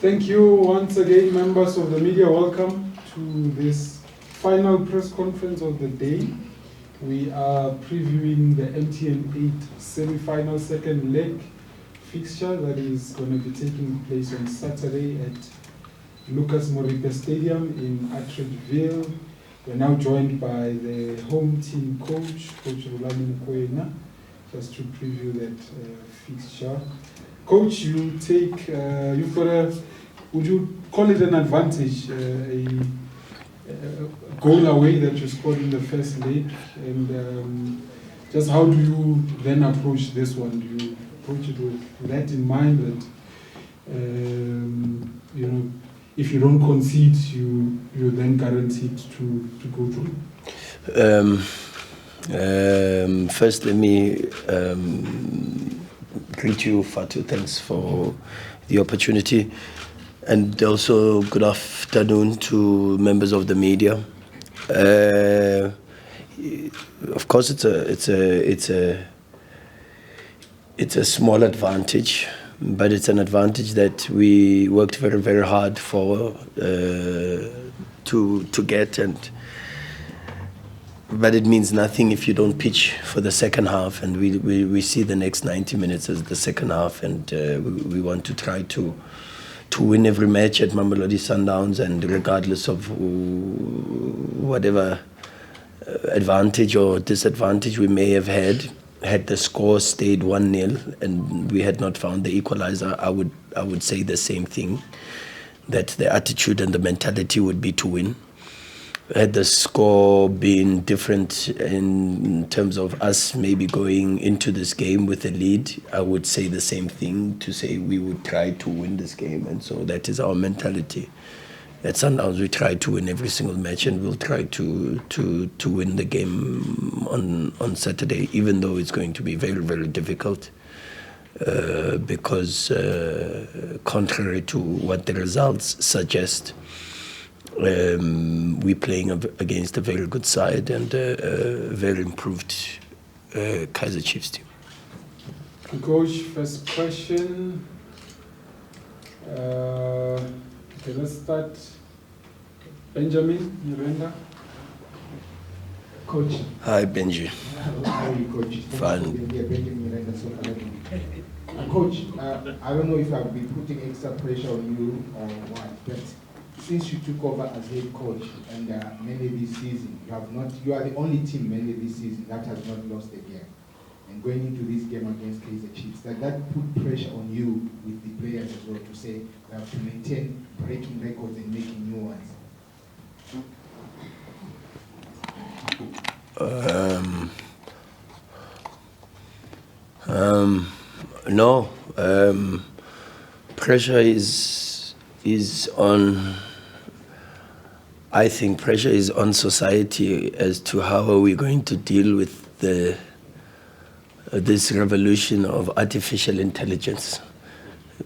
Thank you once again, members of the media. Welcome to this final press conference of the day. We are previewing the MTN 8 semi-final second leg fixture that is going to be taking place on Saturday at Lucas Moripe Stadium in Atteridgeville. We're now joined by the home team coach, Coach Rhulani Mokwena, just to preview that fixture. Coach, you take, you've got a, would you call it an advantage, a goal away that you scored in the first leg, and just how do you then approach this one? Do you approach it with that in mind that, you know, if you don't concede, you're then guaranteed to go through? First, let me greet you, Fatu. Thanks for the opportunity. And also, good afternoon to members of the media. Of course, it's a small advantage, but it's an advantage that we worked very, very hard for to get. But it means nothing if you don't pitch for the second half, and we see the next 90 minutes as the second half, and we want to try to win every match at Mamelodi Sundowns, and regardless of whatever advantage or disadvantage we may have had the score stayed 1-0 and we had not found the equalizer, I would say the same thing, that the attitude and the mentality would be to win. Had the score been different in terms of us maybe going into this game with a lead, I would say the same thing, to say we would try to win this game. And so that is our mentality. At Sundowns, we try to win every single match, and we'll try to win the game on Saturday, even though it's going to be very, very difficult. Because contrary to what the results suggest, we're playing against a very good side and a very improved Kaizer Chiefs team. Coach, first question. Okay, let's start. Benjamin Miranda. Coach. Hi, Benji. How are you, Coach? Fine. Coach, I don't know if I've been putting extra pressure on you or what, but since you took over as head coach and mainly this season, you are the only team mainly this season that has not lost a game. And going into this game against Kaizer Chiefs, that put pressure on you with the players as well to say we have to maintain breaking records and making new ones. No. Pressure is on. I think pressure is on society as to how are we going to deal with this revolution of artificial intelligence,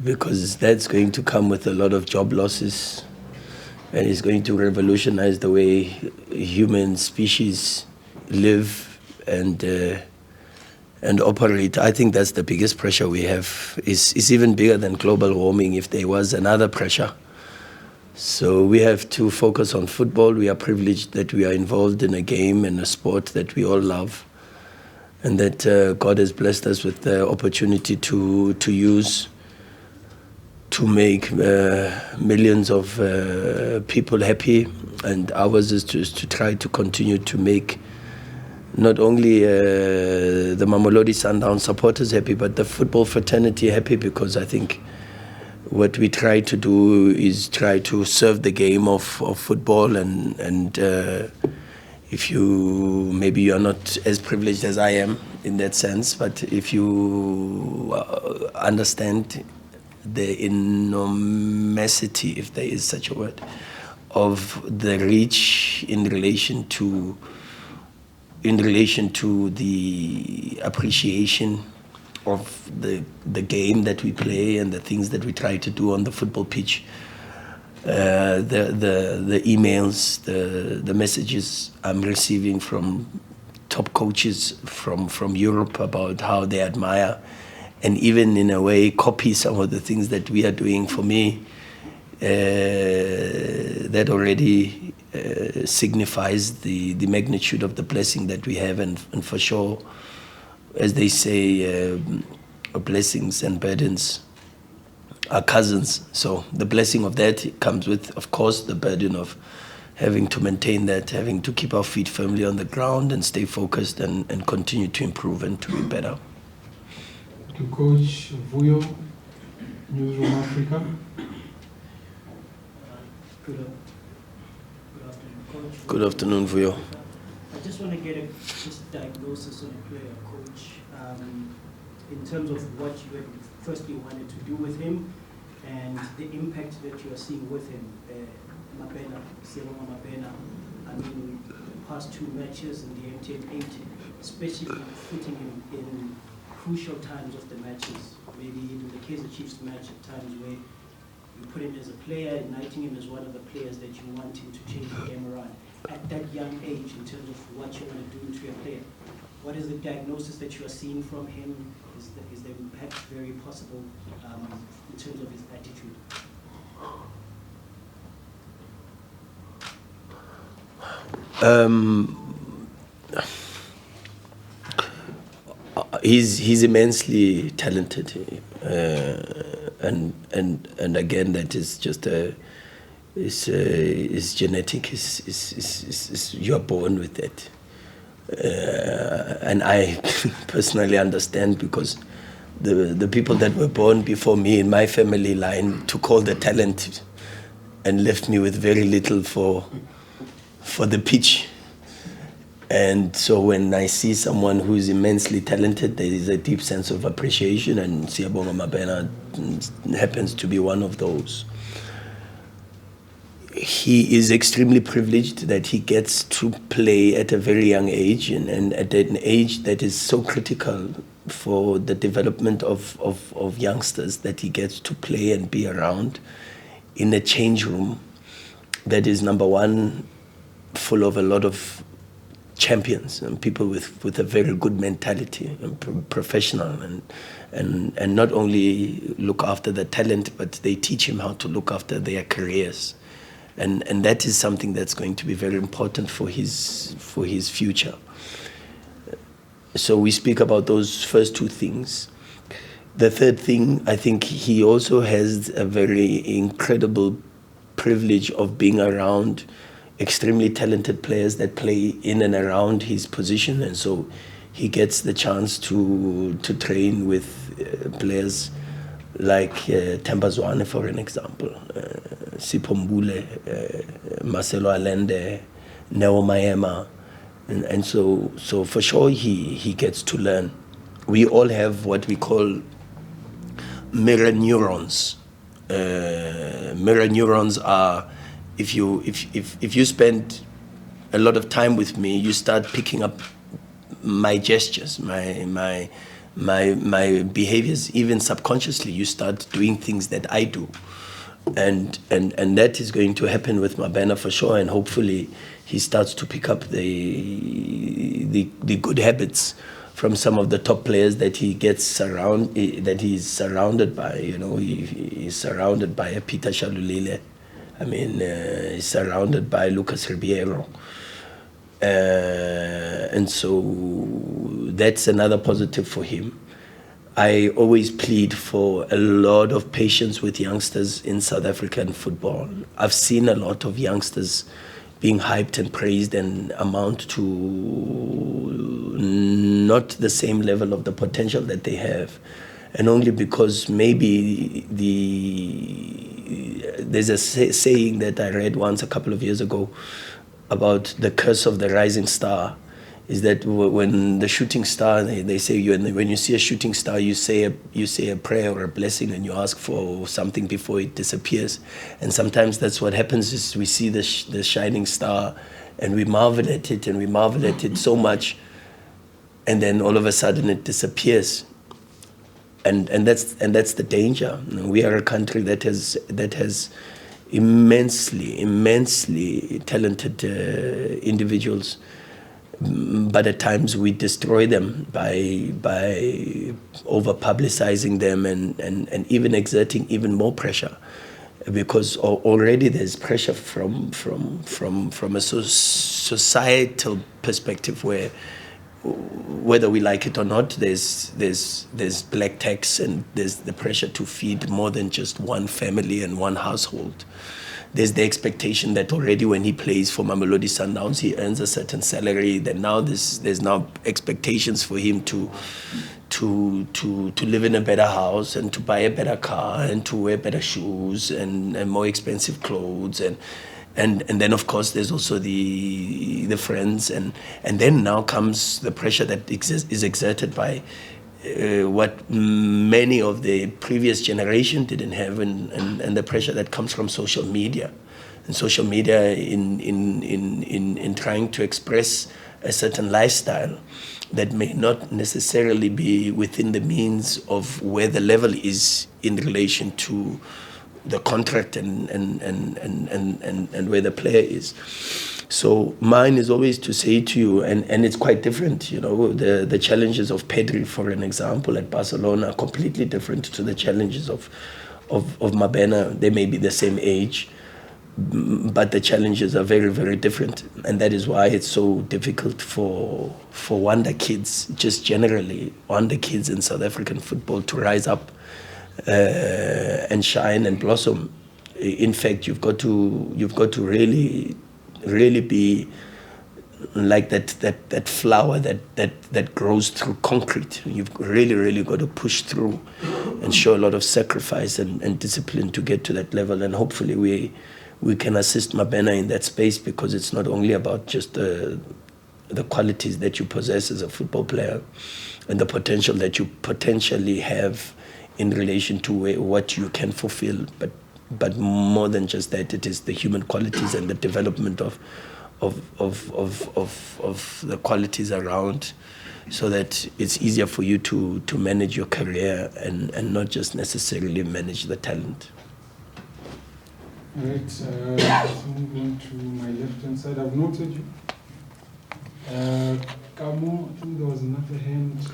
because that's going to come with a lot of job losses, and it's going to revolutionize the way human species live and operate. I think that's the biggest pressure we have. It's even bigger than global warming if there was another pressure. So we have to focus on football. We are privileged that we are involved in a game and a sport that we all love, and that God has blessed us with the opportunity to use to make millions of people happy. And ours is to try to continue to make not only the Mamelodi Sundowns supporters happy, but the football fraternity happy, because I think what we try to do is try to serve the game of football, and if maybe you're not as privileged as I am in that sense, but if you understand the enormity, if there is such a word, of the reach in relation to the appreciation of the game that we play and the things that we try to do on the football pitch, the emails, the messages I'm receiving from top coaches from Europe about how they admire and even in a way copy some of the things that we are doing. For me, that already signifies the magnitude of the blessing that we have, and for sure, as they say, blessings and burdens are cousins. So the blessing of that comes with, of course, the burden of having to maintain that, having to keep our feet firmly on the ground and stay focused and continue to improve and to be better. To Coach Vuyo, Newsroom Africa. Good afternoon, Coach. Good afternoon, Vuyo. I just want to get a diagnosis on a player, Coach, in terms of what you had firstly wanted to do with him and the impact that you are seeing with him. Mabena, I mean, the past 2 matches in the MTN 8, especially putting him in crucial times of the matches, maybe even the Kaizer Chiefs match at times where you put him as a player, knighting him as one of the players that you want him to change the game around. At that young age, in terms of what you want to do to your player, what is the diagnosis that you are seeing from him? Is the impact very possible in terms of his attitude? He's immensely talented, and again, that is just is genetic. You are born with that, and I personally understand, because the people that were born before me in my family line took all the talent and left me with very little for the pitch. And so when I see someone who is immensely talented, there is a deep sense of appreciation, and Siyabonga Mabena happens to be one of those. He is extremely privileged that he gets to play at a very young age, and at an age that is so critical for the development of youngsters, that he gets to play and be around in a change room that is, number one, full of a lot of champions and people with a very good mentality and professional, and not only look after the talent, but they teach him how to look after their careers, and that is something that's going to be very important for his future. So we speak about those first 2 things. The third thing, I think he also has a very incredible privilege of being around extremely talented players that play in and around his position, and so he gets the chance to train with players like Themba Zwane, for an example, Sipho Mbule, Marcelo Allende, Neo Maema, and so for sure he gets to learn. We all have what we call mirror neurons. Mirror neurons are, if you spend a lot of time with me, you start picking up my gestures, my behaviors, even subconsciously. You start doing things that I do, and that is going to happen with Mabena for sure. And hopefully, he starts to pick up the good habits from some of the top players that he's surrounded by. You know, he's surrounded by a Peter Shalulile. I mean, he's surrounded by Lucas Ribeiro. And so that's another positive for him. I always plead for a lot of patience with youngsters in South African football. I've seen a lot of youngsters being hyped and praised and amount to not the same level of the potential that they have. And only because maybe there's a saying that I read once a couple of years ago about the curse of the rising star, is that when the shooting star, they say when you see a shooting star, you say a prayer or a blessing, and you ask for something before it disappears. And sometimes that's what happens, is we see the shining star and we marvel at it so much, and then all of a sudden it disappears. And that's the danger. We are a country that has immensely talented individuals, but at times we destroy them by over publicizing them and even exerting even more pressure. because already there's pressure from a societal perspective where, whether we like it or not, there's black tax, and there's the pressure to feed more than just one family and one household. There's the expectation that already when he plays for Mamelodi Sundowns, he earns a certain salary. Then now there's now expectations for him to live in a better house and to buy a better car and to wear better shoes and more expensive clothes, and then of course there's also the friends, and then now comes the pressure that is exerted by what many of the previous generation didn't have, and the pressure that comes from social media, and social media in trying to express a certain lifestyle that may not necessarily be within the means of where the level is in relation to the contract and where the player is. So mine is always to say to you, and it's quite different, you know, the challenges of Pedri, for an example, at Barcelona are completely different to the challenges of Mabena. They may be the same age, but the challenges are very, very different. And that is why it's so difficult for wonder kids, just generally, wonder kids in South African football to rise up and shine and blossom. In fact, you've got to really be like that flower that grows through concrete. You've really got to push through and show a lot of sacrifice and discipline to get to that level. And hopefully we can assist Mabena in that space, because it's not only about just the qualities that you possess as a football player and the potential that you potentially have in relation to what you can fulfill, but more than just that, it is the human qualities and the development of the qualities around, so that it's easier for you to manage your career and not just necessarily manage the talent. All right, let's move on to my left-hand side. I've noted you. Kamo, I think there was another hand of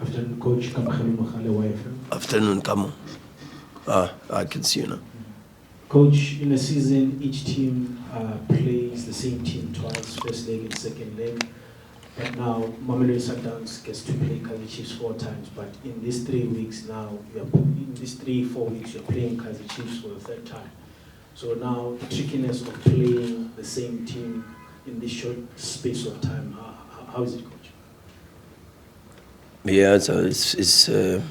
Afternoon, Coach. Afternoon, Kamo. I can see you now. Coach, in a season, each team plays the same team twice, first leg and second leg. But now, Mamelodi Sundowns gets to play Kaizer Chiefs 4 times. But in these 3 weeks now, in these 3-4 weeks, you're playing Kaizer Chiefs for the 3rd time. So now, the trickiness of playing the same team in this short space of time, how is it, Coach? Yeah, so it's a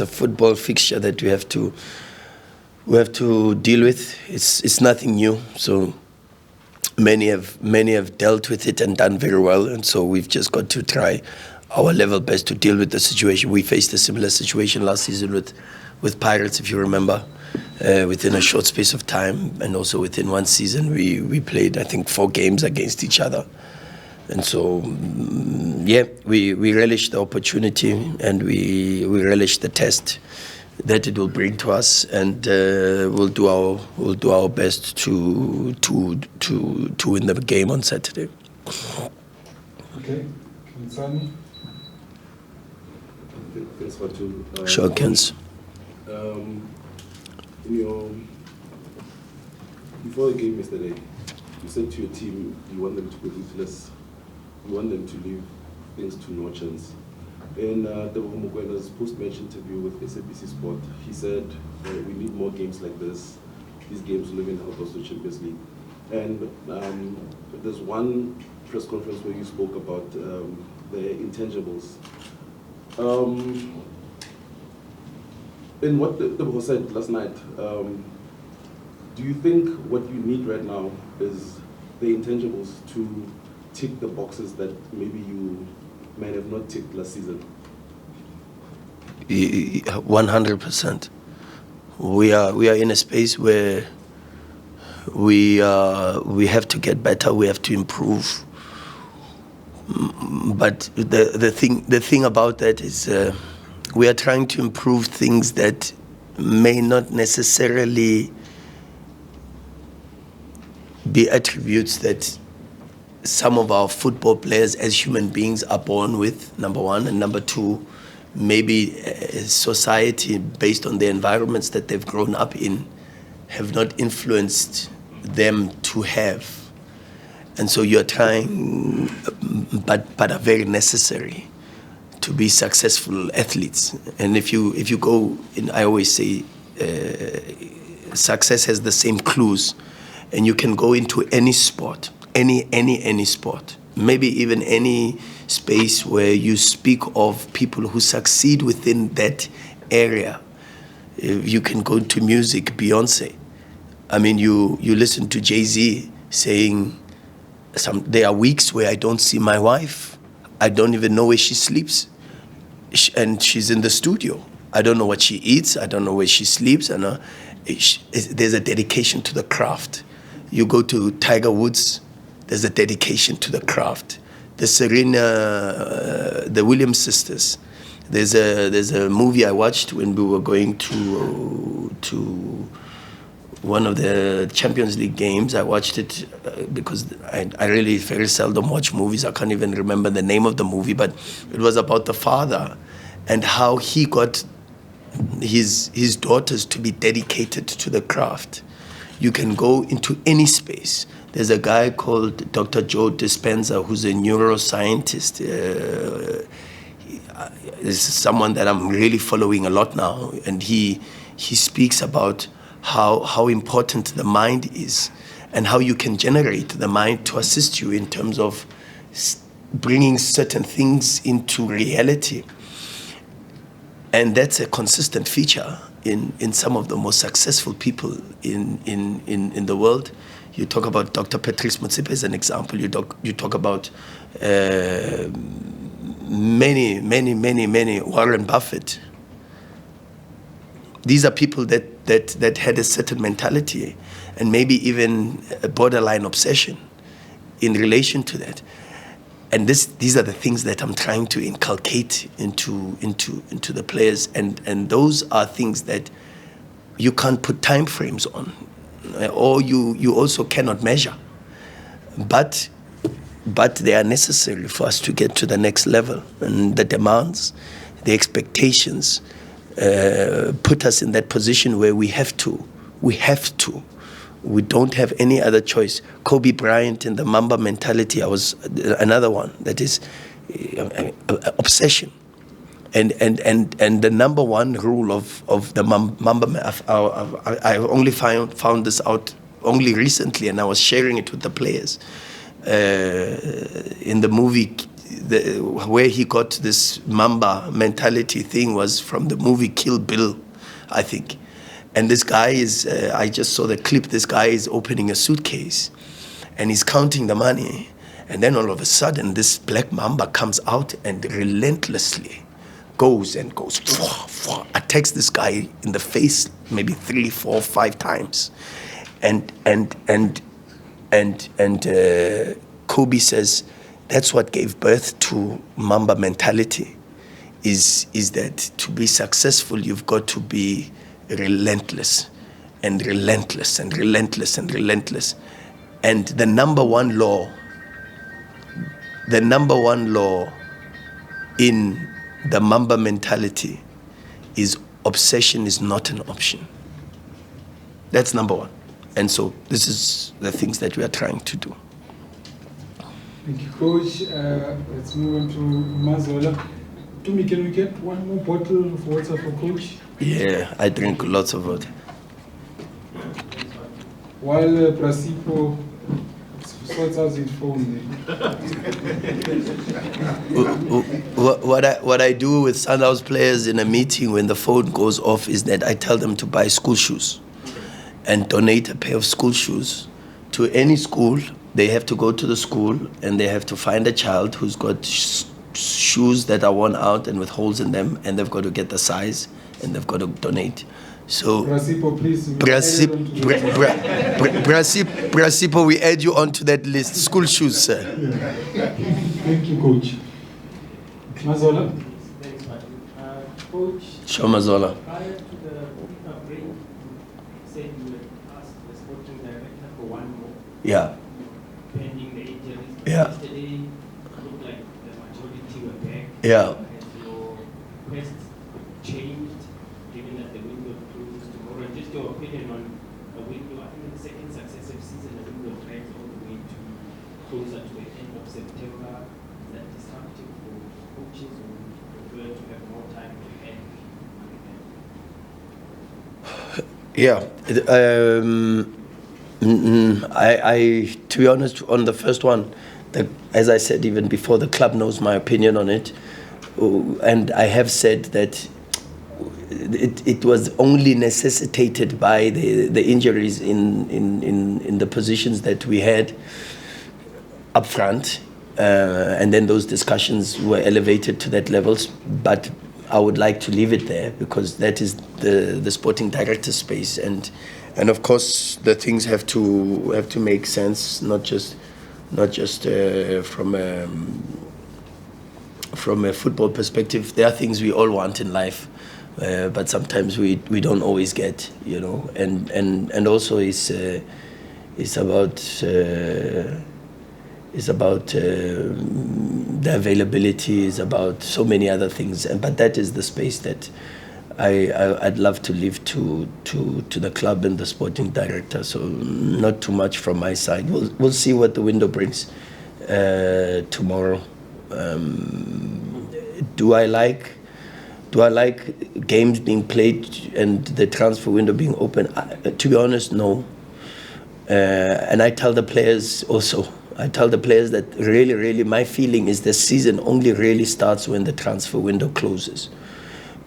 football fixture that we have to deal with. It's nothing new. So many have dealt with it and done very well, and so we've just got to try our level best to deal with the situation. We faced a similar situation last season with Pirates, if you remember. Within a short space of time, and also within one season, we played, I think, 4 games against each other. And so, yeah, we relish the opportunity, and we relish the test that it will bring to us, and we'll do our best to win the game on Saturday. Okay, Kinsani. Thanks for two. Sure, Kens. Before the game yesterday, you said to your team you want them to be ruthless, you want them to leave things to no chance. In Rhulani Mokwena's post-match interview with SABC Sport, he said we need more games like this. These games will even help us to Champions League. And there's one press conference where you spoke about the intangibles. In what the said last night, do you think what you need right now is the intangibles to tick the boxes that maybe you might have not ticked last season? 100%. We are in a space where we have to get better. We have to improve. But the thing about that is we are trying to improve things that may not necessarily be attributes that some of our football players as human beings are born with, number one, and number two, maybe society, based on the environments that they've grown up in, have not influenced them to have. And so you're trying, but are very necessary to be successful athletes. And if you go, I always say, success has the same clues, and you can go into any sport, any sport, maybe even any space where you speak of people who succeed within that area. You can go to music, Beyonce. I mean, you listen to Jay-Z saying, there are weeks where I don't see my wife. I don't even know where she sleeps. And she's in the studio. I don't know what she eats. I don't know where she sleeps. And there's a dedication to the craft. You go to Tiger Woods, there's a dedication to the craft. The Serena, the Williams sisters. There's a movie I watched when we were going to one of the Champions League games. I watched it because I really very seldom watch movies. I can't even remember the name of the movie, but it was about the father and how he got his daughters to be dedicated to the craft. You can go into any space. There's a guy called Dr. Joe Dispenza who's a neuroscientist. This is someone that I'm really following a lot now, and he speaks about how important the mind is and how you can generate the mind to assist you in terms of bringing certain things into reality. And that's a consistent feature in some of the most successful people in the world. You talk about Dr. Patrice Motsepe as an example. You talk about many, Warren Buffett. These are people that had a certain mentality and maybe even a borderline obsession in relation to that. And these are the things that I'm trying to inculcate into the players, and those are things that you can't put time frames on, or you also cannot measure. But they are necessary for us to get to the next level, and the demands, the expectations put us in that position where we have to. We don't have any other choice. Kobe Bryant and the Mamba mentality, I was another one that is obsession. And the number one rule of the Mamba, I only found this out only recently, and I was sharing it with the players. In the movie, where he got this Mamba mentality thing was from the movie Kill Bill, I think. And this guy is, I just saw the clip, this guy is opening a suitcase and he's counting the money. And then all of a sudden, this black mamba comes out and relentlessly goes, attacks this guy in the face maybe 3, 4, 5 times. And Kobe says, that's what gave birth to Mamba mentality, is that to be successful, you've got to be relentless and relentless and relentless and relentless. And the number one law in the Mamba mentality is obsession is not an option. That's number one. And so this is the things that we are trying to do. Thank you, Coach. Let's move on to Mazola. Tumi, can we get one more bottle of water for Coach? Yeah, I drink lots of water. While Prasipo sorts out his phone. What I do with Sundowns players in a meeting when the phone goes off is that I tell them to buy school shoes and donate a pair of school shoes to any school. They have to go to the school and they have to find a child who's got shoes that are worn out and with holes in them, and they've got to get the size and they've got to donate. So Prasipo, please. Prasipo, we add you onto that list. School shoes, sir. Yeah. Thank you, Coach. Mazola? Thanks, Coach. Show Mazola. Prior to the FIFA break, you said you had asked the sporting director for one more, Yeah. pending the injuries. Yeah. Yesterday, it looked like the majority were back. Yeah. And your press a window, I think the second successive season, a window drags all the way to closer to the end of September. Is that disruptive for coaches who prefer to have more time to end? Yeah. I to be honest, on the first one, as I said even before, the club knows my opinion on it, and I have said that it was only necessitated by the injuries in the positions that we had up front, and then those discussions were elevated to that levels. But I would like to leave it there because that is the sporting director space, and of course the things have to make sense, not just from a football perspective. There are things we all want in life, but sometimes we don't always get, you know, and also it's about the availability, is about so many other things, but that is the space that I'd love to leave to the club and the sporting director. So not too much from my side. We'll see what the window brings tomorrow. Do I like games being played and the transfer window being open? To be honest, no. And I tell the players also. I tell the players that really my feeling is the season only really starts when the transfer window closes.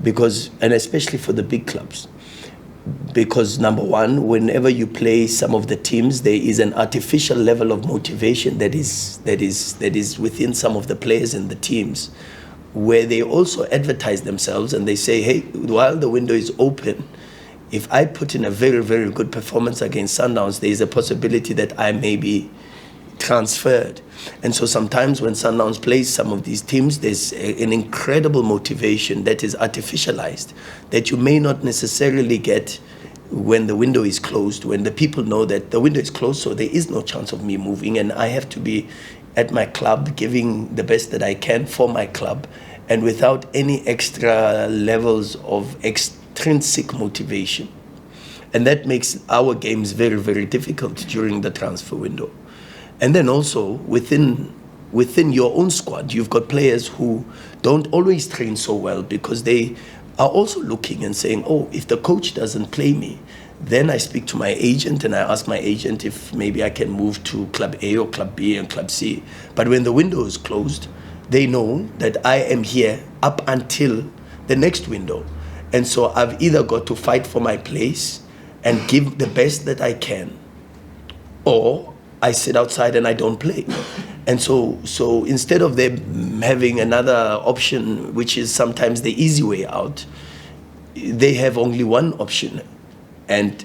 Because, and especially for the big clubs, because number one, whenever you play some of the teams, there is an artificial level of motivation that is within some of the players in the teams, where they also advertise themselves and they say, hey, while the window is open, if I put in a very good performance against Sundowns, there is a possibility that I may be transferred. And so sometimes when Sundowns plays some of these teams, there's an incredible motivation that is artificialized, that you may not necessarily get when the window is closed, when the people know that the window is closed, so there is no chance of me moving, and I have to be at my club giving the best that I can for my club, and without any extra levels of extrinsic motivation. And that makes our games very difficult during the transfer window. And then also within your own squad, you've got players who don't always train so well because they are also looking and saying, oh, if the coach doesn't play me, then I speak to my agent and I ask my agent if maybe I can move to Club A or Club B and Club C. But when the window is closed, they know that I am here up until the next window. And so I've either got to fight for my place and give the best that I can, or I sit outside and I don't play. And so instead of them having another option, which is sometimes the easy way out, they have only one option. And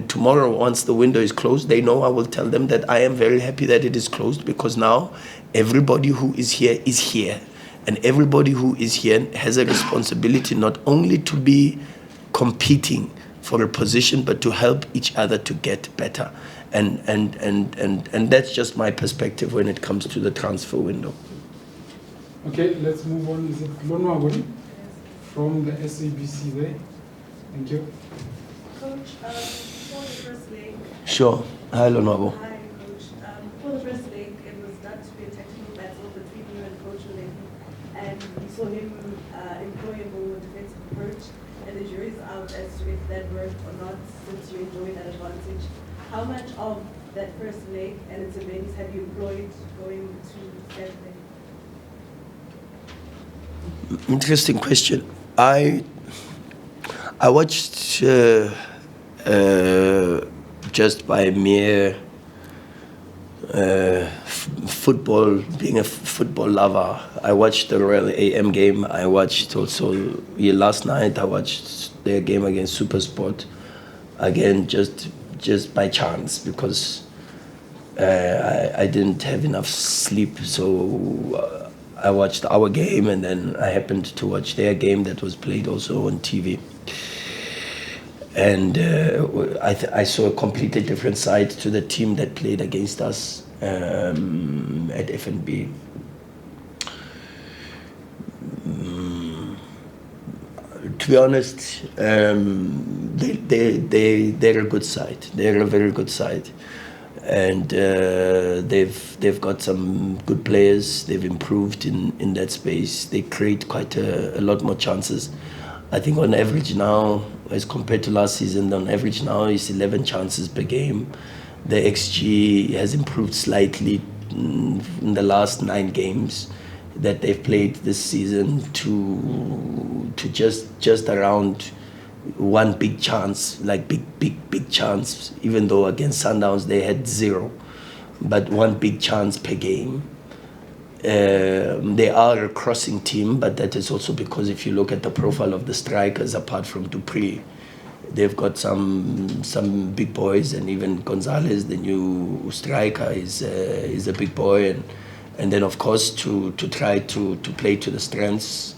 tomorrow, once the window is closed, they know I will tell them that I am very happy that it is closed, because now everybody who is here, and everybody who is here has a responsibility not only to be competing for a position, but to help each other to get better. And that's just my perspective when it comes to the transfer window. Okay, let's move on. Is it Lonwaboni from the SABC there? Thank you. Coach, for the first leg. Sure. Hi, Lonwabo. Hi, Coach. For the first leg, it was not to be a technical battle between you and Coach Rhulani, and we saw him employ a more defensive approach, and the jury's out as to if that worked or not, since you enjoyed that advantage. How much of that first leg and its events have you employed going to Saturday? Interesting question. I watched just by mere football, being a football lover. I watched the Royal AM game. I watched also last night. I watched their game against SuperSport. Again, just by chance, because I didn't have enough sleep. So I watched our game, and then I happened to watch their game that was played also on TV. And I saw a completely different side to the team that played against us at FNB. To be honest, they're a good side. They're a very good side, and they've got some good players. They've improved in that space. They create quite a lot more chances. I think on average now, as compared to last season, on average now is 11 chances per game. The XG has improved slightly in the last 9 games that they've played this season to just around one big chance, like big chance, even though against Sundowns they had 0, but one big chance per game. They are a crossing team, but that is also because if you look at the profile of the strikers, apart from Dupree, they've got some big boys, and even Gonzalez, the new striker, is a big boy, and then of course to try to play to the strengths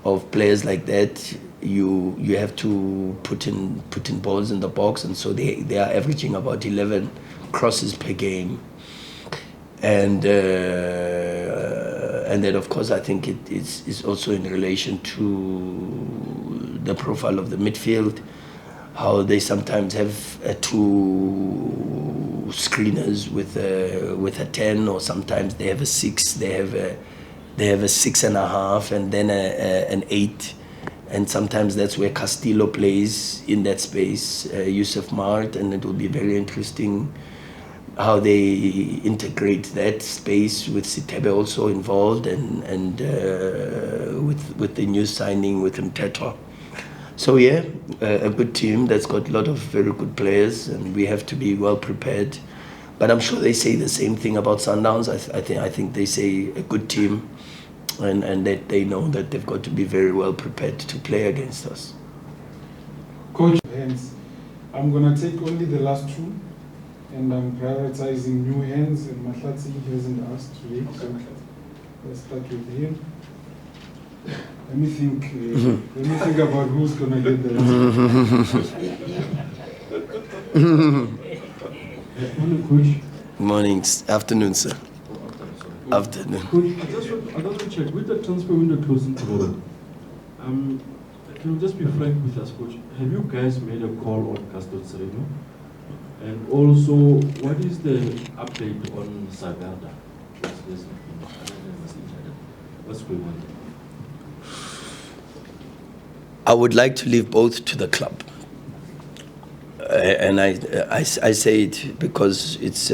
of players like that, you have to put in balls in the box, and so they are averaging about 11 crosses per game, and then of course I think it is also in relation to the profile of the midfield, how they sometimes have 2 screeners with a 10, or sometimes they have a 6. They have a 6.5, and then an 8, and sometimes that's where Castillo plays in that space, Yusuf Mart, and it will be very interesting how they integrate that space with Sitebe also involved, and with the new signing with Mteto. So yeah, a good team that's got a lot of very good players, and we have to be well prepared. But I'm sure they say the same thing about Sundowns. I think they say a good team, and that they know that they've got to be very well prepared to play against us. Coach, hands. I'm gonna take only the last 2, and I'm prioritizing new hands, and Mahlatsi hasn't asked today, so let's start with him. Let me think about who's gonna get the last. Morning, Coach. Morning, afternoon, sir. Afternoon. Coach, I just want to check, with the transfer window closing tomorrow, can you just be frank with us, Coach? Have you guys made a call on Gaston Sereno? And also, what is the update on Sagarda? What's going on? I would like to leave both to the club, and I say it because it's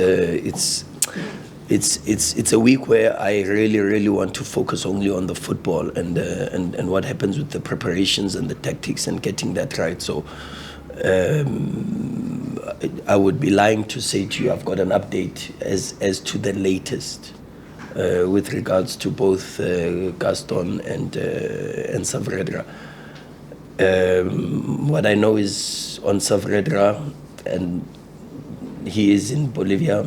a week where I really want to focus only on the football and what happens with the preparations and the tactics and getting that right. So I would be lying to say to you I've got an update as to the latest with regards to both Gaston and Savredra. What I know is on Savredra, and he is in Bolivia.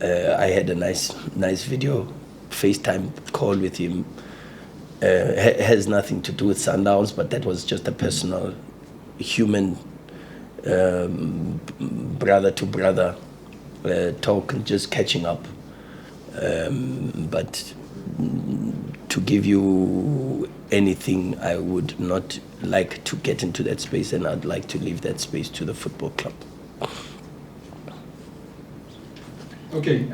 I had a nice video FaceTime call with him. Has nothing to do with Sundowns, but that was just a personal, human, brother to brother talk and just catching up. But to give you anything, I would not like to get into that space, and I'd like to leave that space to the football club. Okay,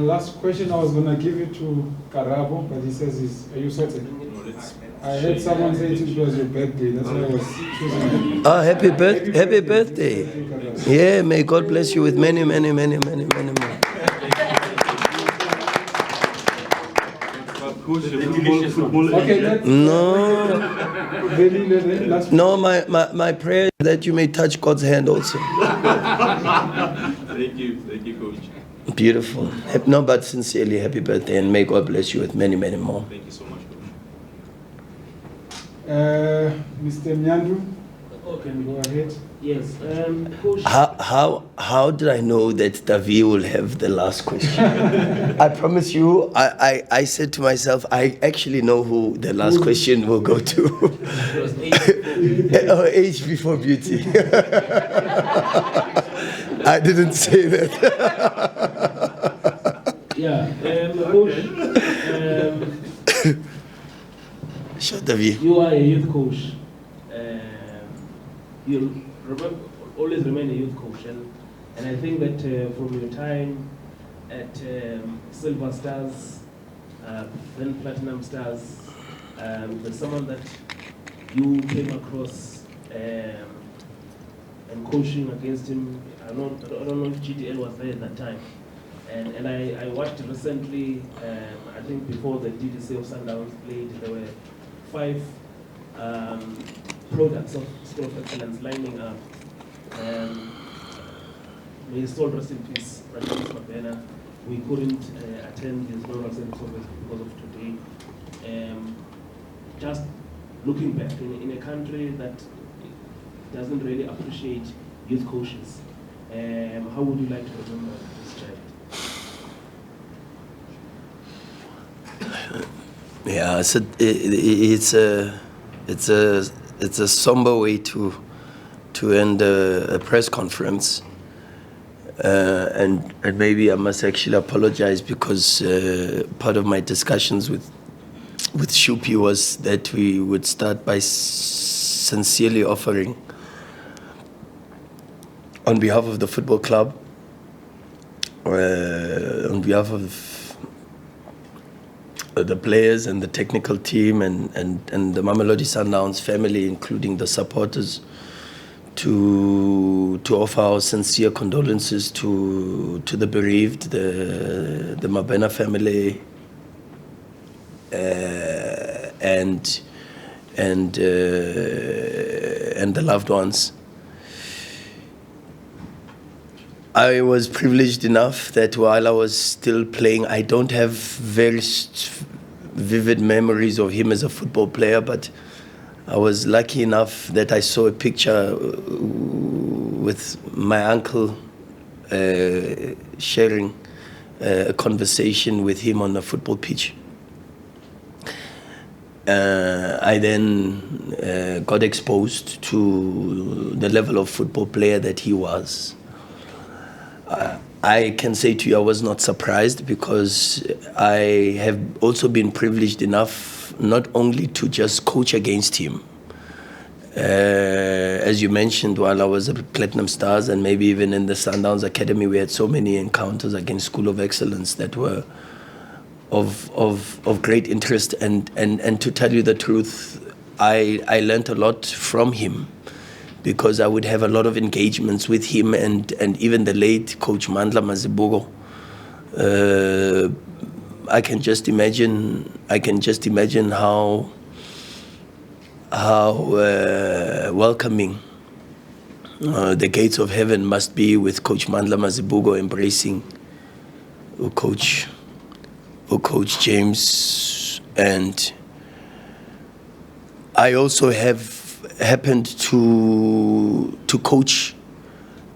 last question I was going to give it to Karabo, but he says, are you sorted? I heard someone say it was your birthday, that's why I was choosing. Oh, happy birthday. Yeah, may God bless you with many more. Okay, No, my prayer is that you may touch God's hand also. Thank you, Coach. Beautiful. No, but sincerely, happy birthday, and may God bless you with many more. Thank you so much, Coach. Mr. Myandu, can you go ahead? Yes, Coach. How did I know that Davi will have the last question? I promise you, I said to myself, I actually know who the last question will go to. Age before beauty. I didn't say that. Yeah, Coach. Sure, Davi. You are a youth coach. you'll always remain a youth coach. And I think that from your time at Silver Stars, then Platinum Stars, there's someone that you came across and coaching against him. I don't know if GTL was there at that time. And I watched recently, I think before the DDC of Sundowns played, there were 5 products of School of Excellence lining up. May his soul rest in peace, Rhulani Mokwena. We couldn't attend his burial service because of today. Just looking back, in a country that doesn't really appreciate youth coaches, how would you like to remember this child? Yeah, so it's a somber way to end a press conference, and maybe I must actually apologize because part of my discussions with Shupi was that we would start by sincerely offering, on behalf of the football club, on behalf of the players and the technical team and the Mamelodi Sundowns family, including the supporters, to offer our sincere condolences to the bereaved, the Mokwena family, and the loved ones. I was privileged enough that while I was still playing, I don't have very vivid memories of him as a football player, but I was lucky enough that I saw a picture with my uncle sharing a conversation with him on a football pitch. I then got exposed to the level of football player that he was. I can say to you I was not surprised, because I have also been privileged enough not only to just coach against him. As you mentioned, while I was at Platinum Stars and maybe even in the Sundowns Academy, we had so many encounters against School of Excellence that were of great interest. And to tell you the truth, I learned a lot from him, because I would have a lot of engagements with him and even the late Coach Mandla Mazibuko. I can just imagine how welcoming the gates of heaven must be with Coach Mandla Mazibuko embracing Coach James. And I also happened to coach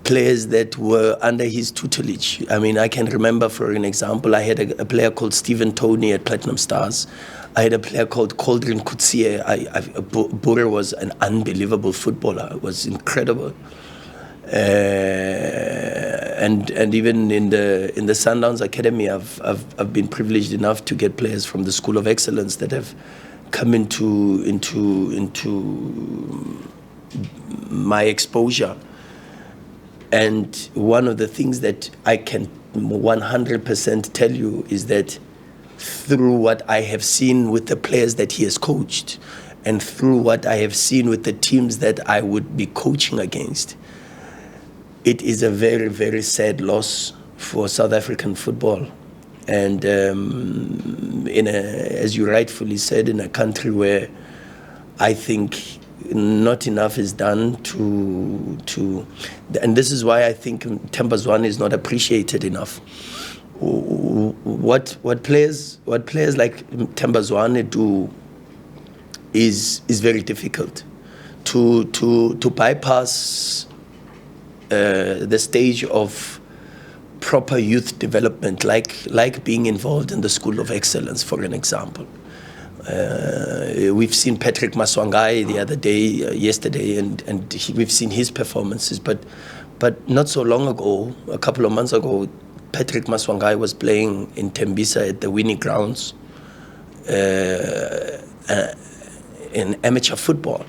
players that were under his tutelage. I mean, I can remember, for an example, I had a player called Stephen Toney at Platinum Stars. I had a player called Coldrin Kutsie. Bure was an unbelievable footballer. It was incredible. And even in the Sundowns Academy, I've been privileged enough to get players from the School of Excellence that have come into my exposure. And one of the things that I can 100% tell you is that through what I have seen with the players that he has coached, and through what I have seen with the teams that I would be coaching against, it is a very, very sad loss for South African football. And as you rightfully said, in a country where I think not enough is done to and this is why I think Themba Zwane is not appreciated enough. What players like Themba Zwane do is very difficult. To bypass the stage of proper youth development, like being involved in the School of Excellence, for an example. We've seen Patrick Maswangai the other day, yesterday, and we've seen his performances. But not so long ago, a couple of months ago, Patrick Maswangai was playing in Tembisa at the Winnie Grounds in amateur football.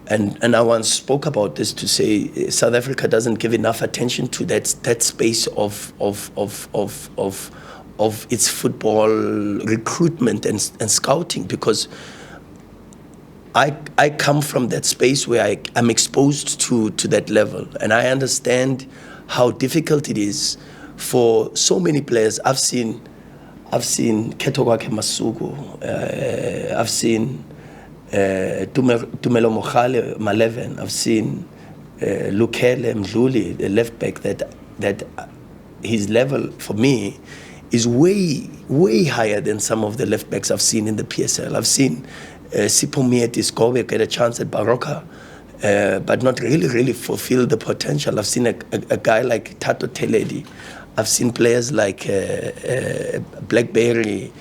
And I once spoke about this to say South Africa doesn't give enough attention to that space of its football recruitment and scouting, because I come from that space where I'm exposed to that level, and I understand how difficult it is for so many players. I've seen Ketogwake Masuku, I've seen Tumelo Mohale Maleven, I've seen Lukele Mdluli, the left back, that his level for me is way higher than some of the left backs I've seen in the PSL. I've seen Sipho Mieti get a chance at Baroka, but not really fulfill the potential. I've seen a guy like Tato Teledi. I've seen players like Blackberry.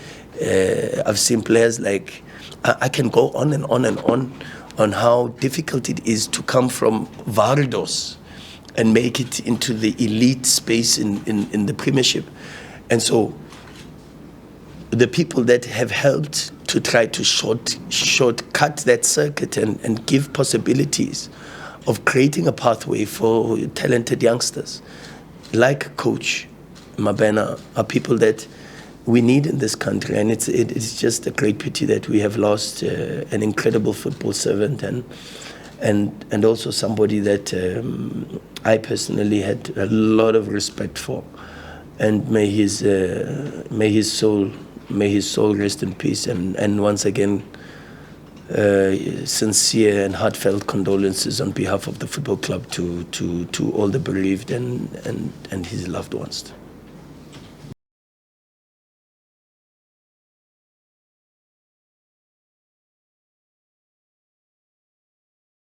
I've seen players like, I can go on and on how difficult it is to come from Vardos and make it into the elite space in the Premiership. And so the people that have helped to try to shortcut that circuit and give possibilities of creating a pathway for talented youngsters, like Coach Mabena, are people that we need in this country. And it's just a great pity that we have lost an incredible football servant and also somebody that I personally had a lot of respect for. And may his soul rest in peace. And once again, sincere and heartfelt condolences on behalf of the football club to all the bereaved and his loved ones.